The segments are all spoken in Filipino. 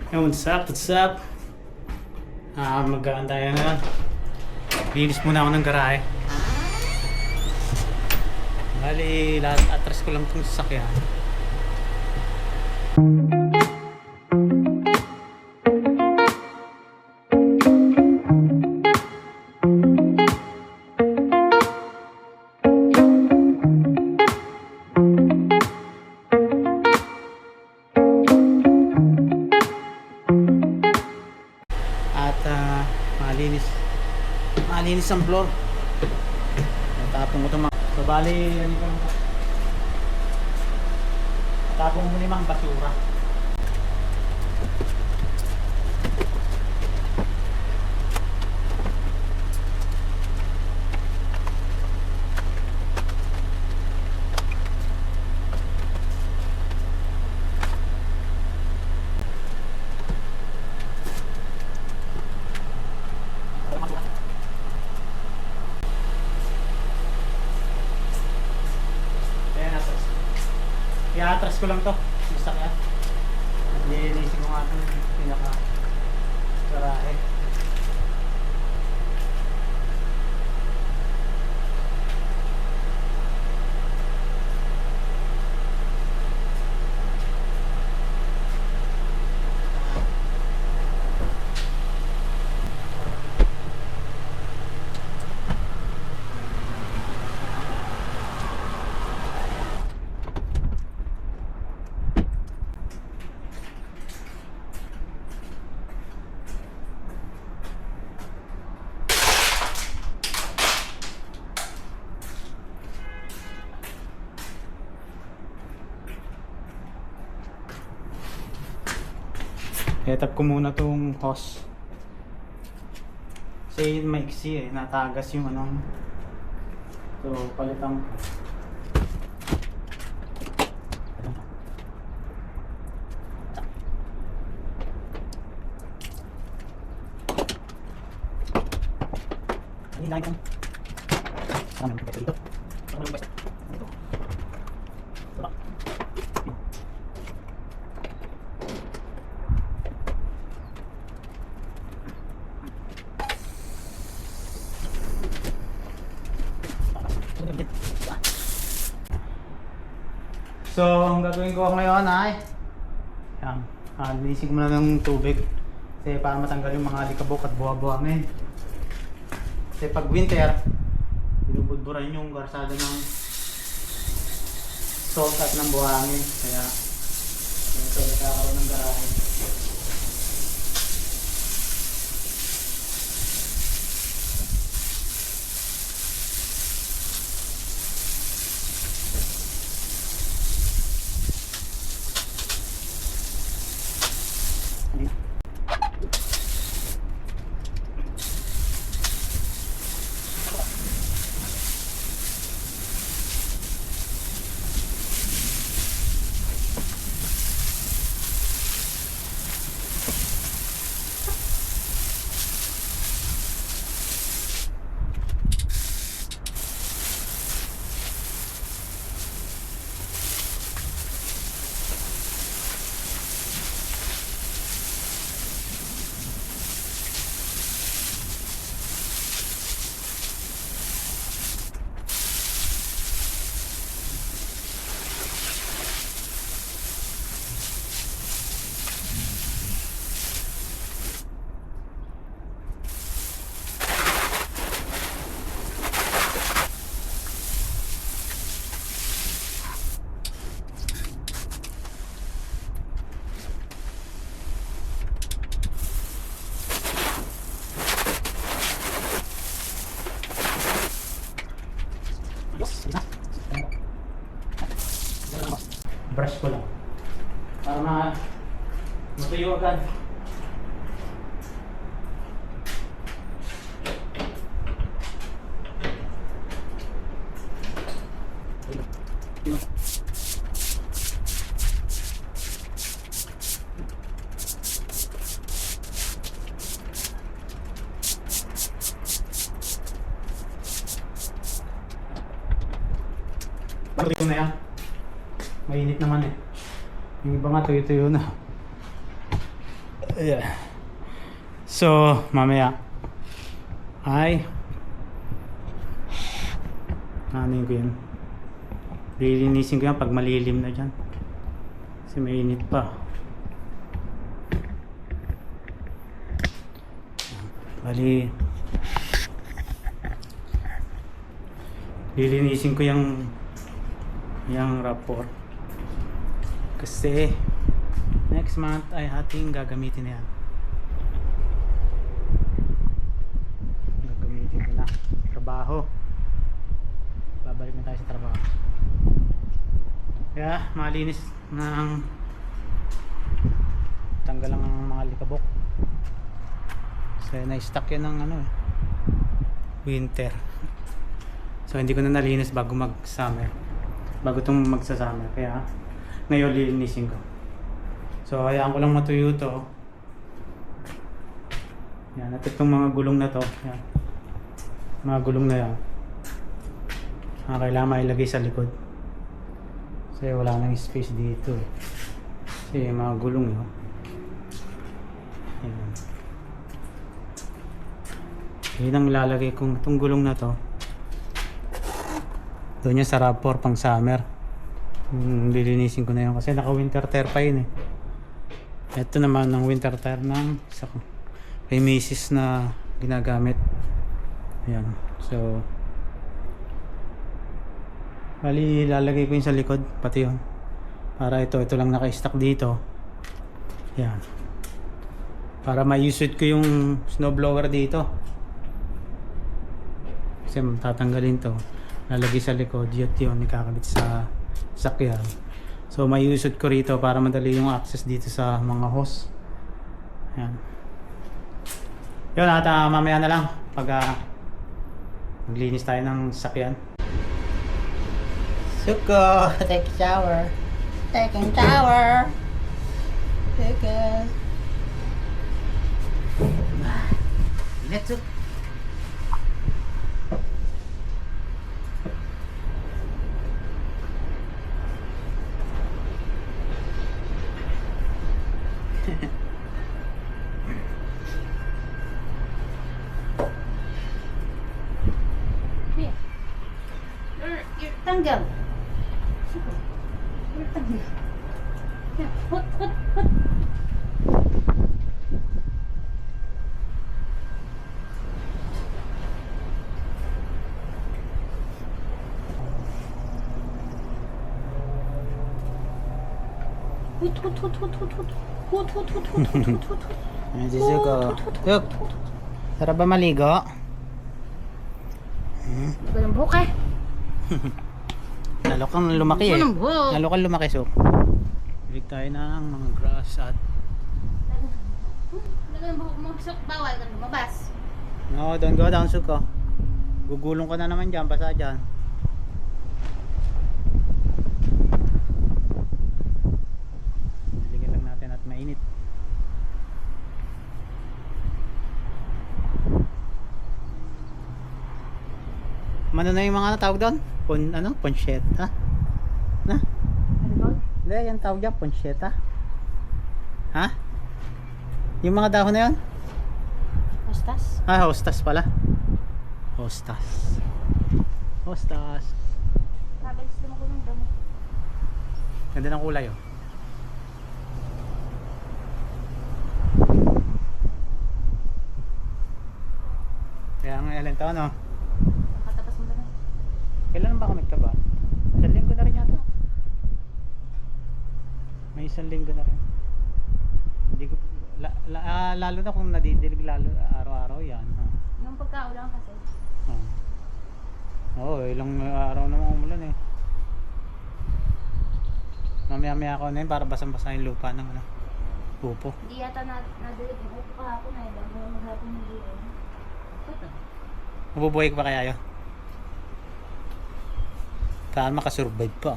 Hey, what's up? What's up? Mag-aantay na ngayon. Linis muna ako ng garahe. Bali, lahat atras ko lang itong sasakyan. Malinis ang floor. Tapong ko ito mga so bali tapong mo limang basura. I-atras ko lang to basta kaya nililisin ko nga itong pinaka garahe. Etap ko muna tong hose. Kasi maiksi eh, natagas yung anong. So, palitang ini lang. Sama ng dito. Sama ng dito. So, ang gagawin ko ngayon ay yan, linisin ko muna ng tubig kasi para matanggal yung mga alikabok at buha-buhangin. Kasi pag winter, binubudburan yung garsada ng salt at ng buhangin. Kaya, ito, nagkakaroon ng garahe. Brush ko lang para matuyo agad. Tuyo na yan. Mainit naman eh. Yung iba nga tuyo-tuyo na. Ayan. So, mamaya ay ano ko yun, lilinisin ko yan pag malilim na dyan kasi mainit pa. Bali lilinisin ko yung rapport kasi next month ay ating gagamitin na yan. Gagamitin ko na trabaho, babalik na tayo sa trabaho kaya malinis ng tanggal lang ang mga likabok kasi na-stuck yun ng ano winter. So hindi ko na nalinis bago mag-summer, bago itong magsa-summer, kaya ngayon lilinisin ko. So hayaan ko lang matuyo to. Yan, at itong mga gulong na to, yan, mga gulong na yan, kailangan mailagay sa likod kasi wala nang space dito kasi mga gulong yun. Yan. Yun ang ilalagay kong itong gulong na to doon yung sa RAV4 pang summer. Lilinisin ko na yun kasi naka winter tire pa yun eh. Ito naman ang winter tire ng isa ko kay misis na ginagamit. Ayan. So bali lalagay ko yun sa likod pati yun para ito lang naka-stack dito. Ayan, para ma-used ko yung snowblower dito kasi tatanggalin to, lalagay sa likod, yun ikakabit sa sakyan. So may used ko rito para madali yung access dito sa mga hose. Ayan. Yun at mamaya na lang pag maglinis tayo ng sakyan. Suko, take a shower. Taking shower. Suko. Let's go. Tanggal. Tanggal. Hut. Ayan si Suko. Suk, sarap ba maligo? Walang buhok eh. Lalo kang lumaki eh. Walang buhok. Lalo kang lumaki, Suk. Balik tayo ng mga grass at Walang buhok mo. Bawal ka lumabas. no, don't go down, Suko. Gugulong ka na naman dyan, basa dyan. Balikan lang natin at mainit. Ano na yung mga tawag doon? Poncheta? Na? Ano ba? Hindi, yan tawag dyan, poncheta. Ha? Yung mga dahon na yun? Hostas? Hostas pala. Hostas. Kabilis naman ko ng damo. Ganda ng kulay oh. Kaya nga ilan taon oh. Nakatapas mo na lang. Kailan ba ako nagtaba? 1 linggo na rin yata. May 1 linggo na rin. Hindi ko lalo na kung nadidilig lalo araw-araw yan ha. Nung pagkaulan kasi. Oo, ilang araw naman umulan eh. Mamaya-maya ako na yun para basang-basa yung lupa ng pupo. Hindi yata nadilig yung upo kahapon na iba. Kaya maghapon hindi rin. Mabubuhay ko pa kaya yun? Saan makasurvive pa?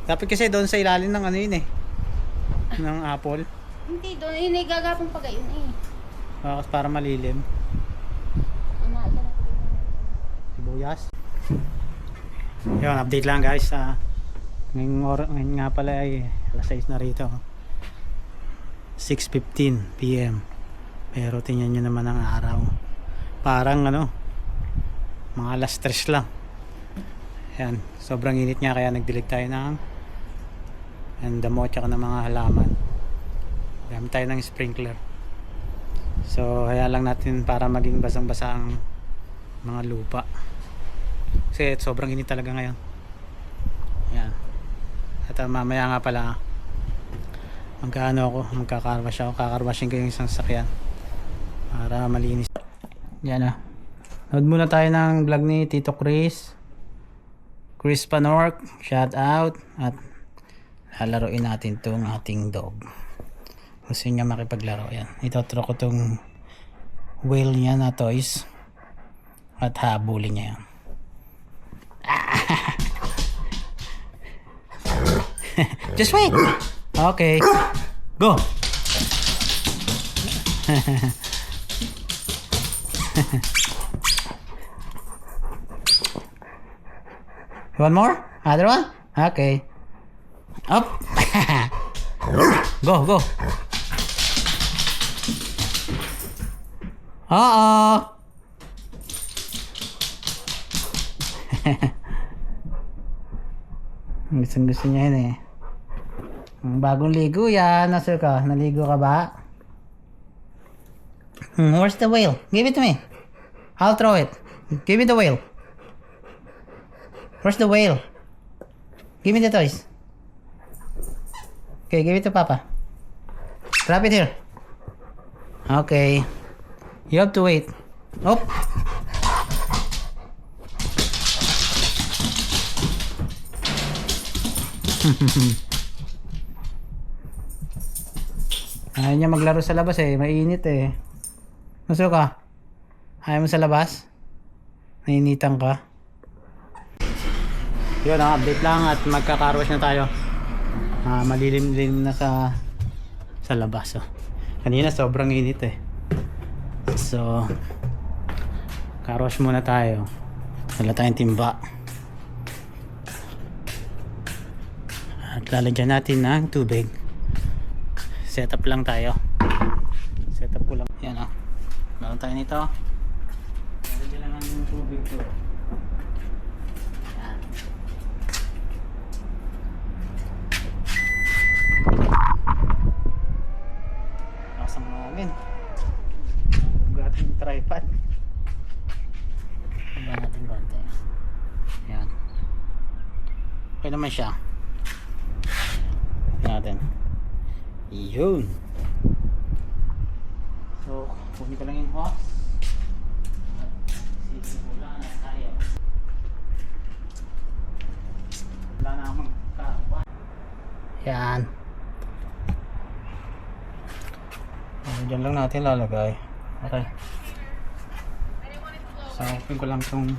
Dapat kasi doon sa ilalim ng ano yun eh, ng apple. Hindi, doon yun ay gagapong pa gayon eh. Para malilim. Unaga na ko. Sibuyas. Yun, update lang guys. Ngayon nga pala ay alas 6 na rito. 6:15 PM. Pero tingnan nyo naman ang araw. Parang mga alas 3 lang. Ayan, sobrang init nga kaya nagdilig tayo ng damo at ng mga halaman. Gamit tayo ng sprinkler. So kaya lang natin para maging basang-basa ang mga lupa. Kasi sobrang init talaga ngayon. Ayan. At mamaya nga pala magkakarwash ako. Kakarwashin ko yung isang sasakyan para malinis. Yan na. Nood muna tayo ng vlog ni Tito Chris Panork. Shout out. At lalaroin natin tong ating dog. Gusto niya makipaglaro. Yan. Itotro ko tong whale niya na toys. At habulin niya yan. Just wait. Okay. Go. One more? Other one? Okay. Up. Go. Gusto niya yun eh. Bagong ligo yan. Nasir ka? Naligo ka ba? Where's the whale? Give it to me. I'll throw it. Give me the whale. Where's the whale? Give me the toys. Okay, give it to Papa. Drop it here. Okay. You have to wait. Oh. Ayaw niya maglaro sa labas eh. Mainit eh. Gusto ka? Ayaw mo sa labas? Nainitan ka? Yun, update lang at magkakarwash na tayo. Malilim-lim na sa labas. Oh. Kanina sobrang init eh. So, carwash muna tayo. Wala tayong timba. At lalagyan natin ng tubig. Setup lang tayo. Setup ko lang. Yan o. Meron tayo nito. Lalagyan lang ng tubig ko. Yan. Nakasang namin. Huwag yung tripod. Huwag natin konti. Yan. Okay naman siya. Natin. Yun. So, kunin ko lang yung hose. At sisimula na tayo. Wala na akong kawan. Yan. Diyan lang natin lalagay. Okay. So, open ko lang itong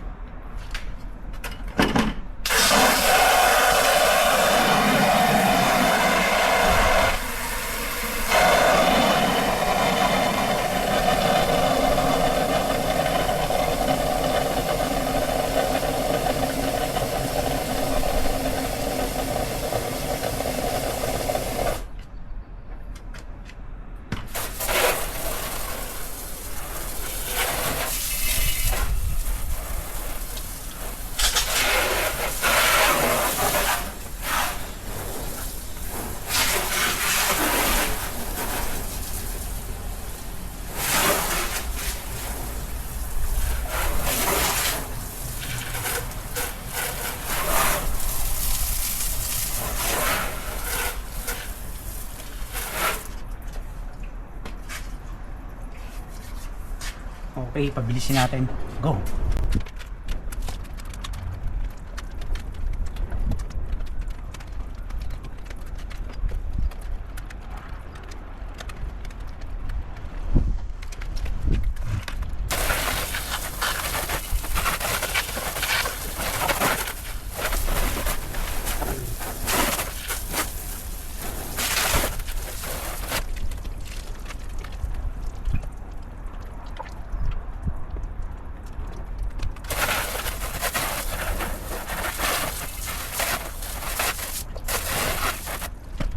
okay, pabilisin natin. Go!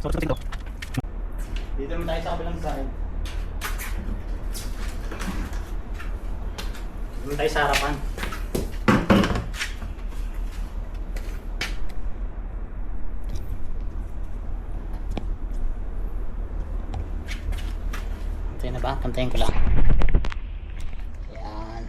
Dito naman tayo sa kabilang side. Dito naman tayo sa harapan. Pantay na ba? Pantayin ko lang. Yan.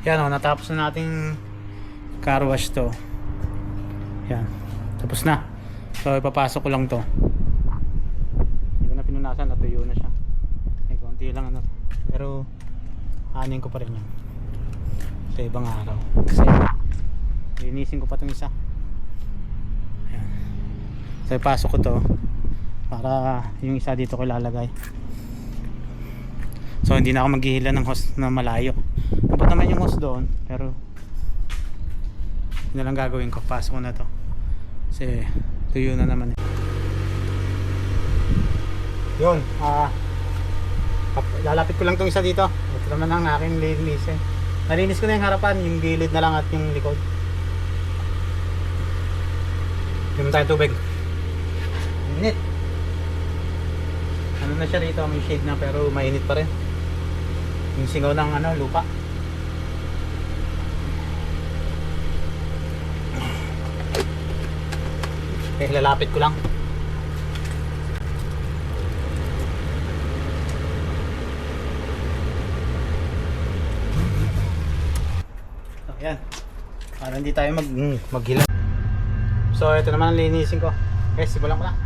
Yan o, natapos na nating car wash to. Yan, tapos na. So ipapasok ko lang to. Hindi ko na pinunasan, natuyo na siya. May konti lang ano. Pero anin ko pa rin yan sa ibang araw. Kasi linisin ko pa itong isa. Yan. So ipasok ko to para yung isa dito ko ilalagay. So hindi na ako maghihila ng hose na malayo. Dapat naman yung hose doon, pero yun na lang gagawin ko. Pasok ko na to kasi tuyo na naman yun. Lalapit ko lang tong isa dito. Ito naman ang aking linisin. Nalinis ko na yung harapan, yung gilid na lang at yung likod. Inom tayo tubig. Init. Ano na siya rito, may shade na pero mainit pa rin. Yung singaw ng ano, lupa. Okay, lalapit ko lang. So, yan. Para hindi tayo maghila. So, ito naman ang linisin ko. Okay, simulan ko na.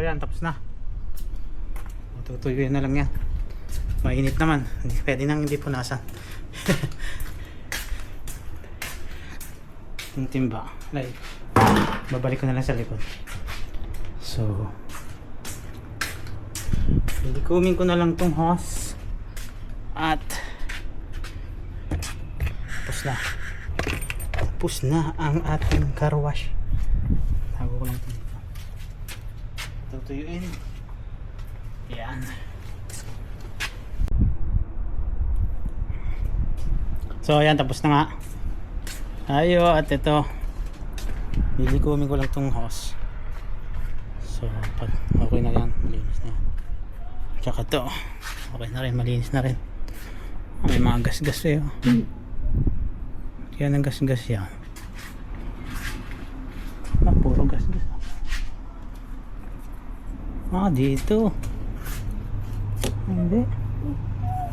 yan, tapos na. Tutuyuin na lang yan. Mainit naman, pwede nang hindi punasan. Yung timba, like, babalik ko na lang sa likod. So, likumin ko na lang tong hose. At tapos na ang ating car wash. Tago ko lang ito dito. Tutuyuin. Yan. So ayan, tapos na nga. Ayo, at ito lilikumin ko lang tong hose. So pag okay na yan, malinis na yan. Tsaka to okay na rin, malinis na rin. May mga gas-gas eh. Yan ang gas-gas yan. Puro gas-gas. Dito. Hindi.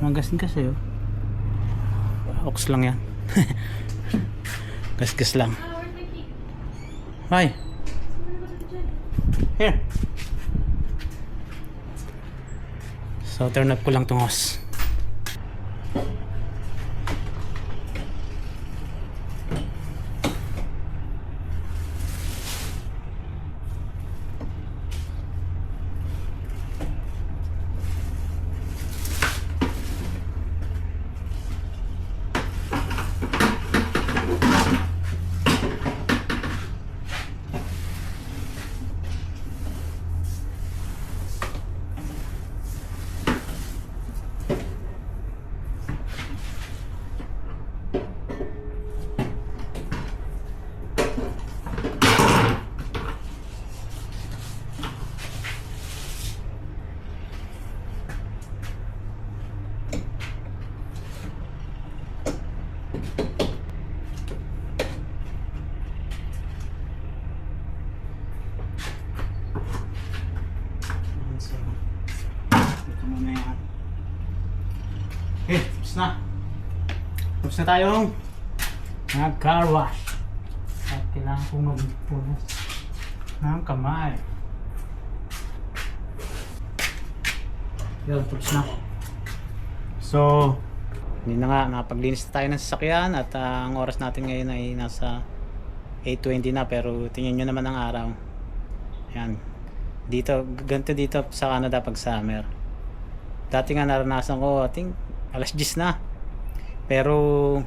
Mga gas-gas eh. Ox lang yan. Gas-gas lang. Hi. Here. So turn up ko lang tong hose. Okay, tapos na. Tapos na tayong nag-car wash. At kailangan kong magpunas ng kamay. Yun, tapos na. So, hindi na nga, nakapaglinis na tayo ng sasakyan. At ang oras natin ngayon ay nasa 8:20 na. Pero tingnan nyo naman ang araw. Yan. Dito, ganito dito sa Canada pag summer. Dati nga naranasan ko, I think alas 10 na. Pero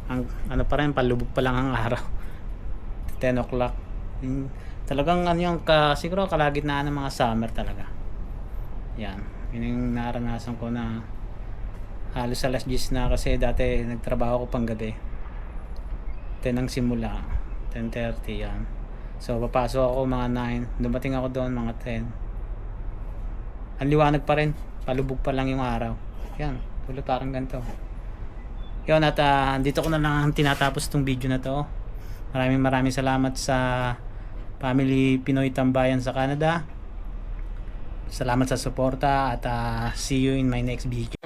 ang ano pa rin, palubog pa lang ang araw. 10 o'clock. Talagang ano yung siguro kalagitnaan ng mga summer talaga. Yan. Yun yung naranasan ko na halos alas 10 na kasi dati nagtrabaho ko pang gabi. 10 ang simula. 10:30 yan. So papasok ako mga 9. Dumating ako doon mga 10. Ang liwanag pa rin. Palubog pa lang yung araw. Yan. Tulad parang ganito. Yun, at dito ko na lang tinatapos itong video na to. Maraming salamat sa family Pinoy Tambayan sa Canada. Salamat sa suporta at see you in my next video.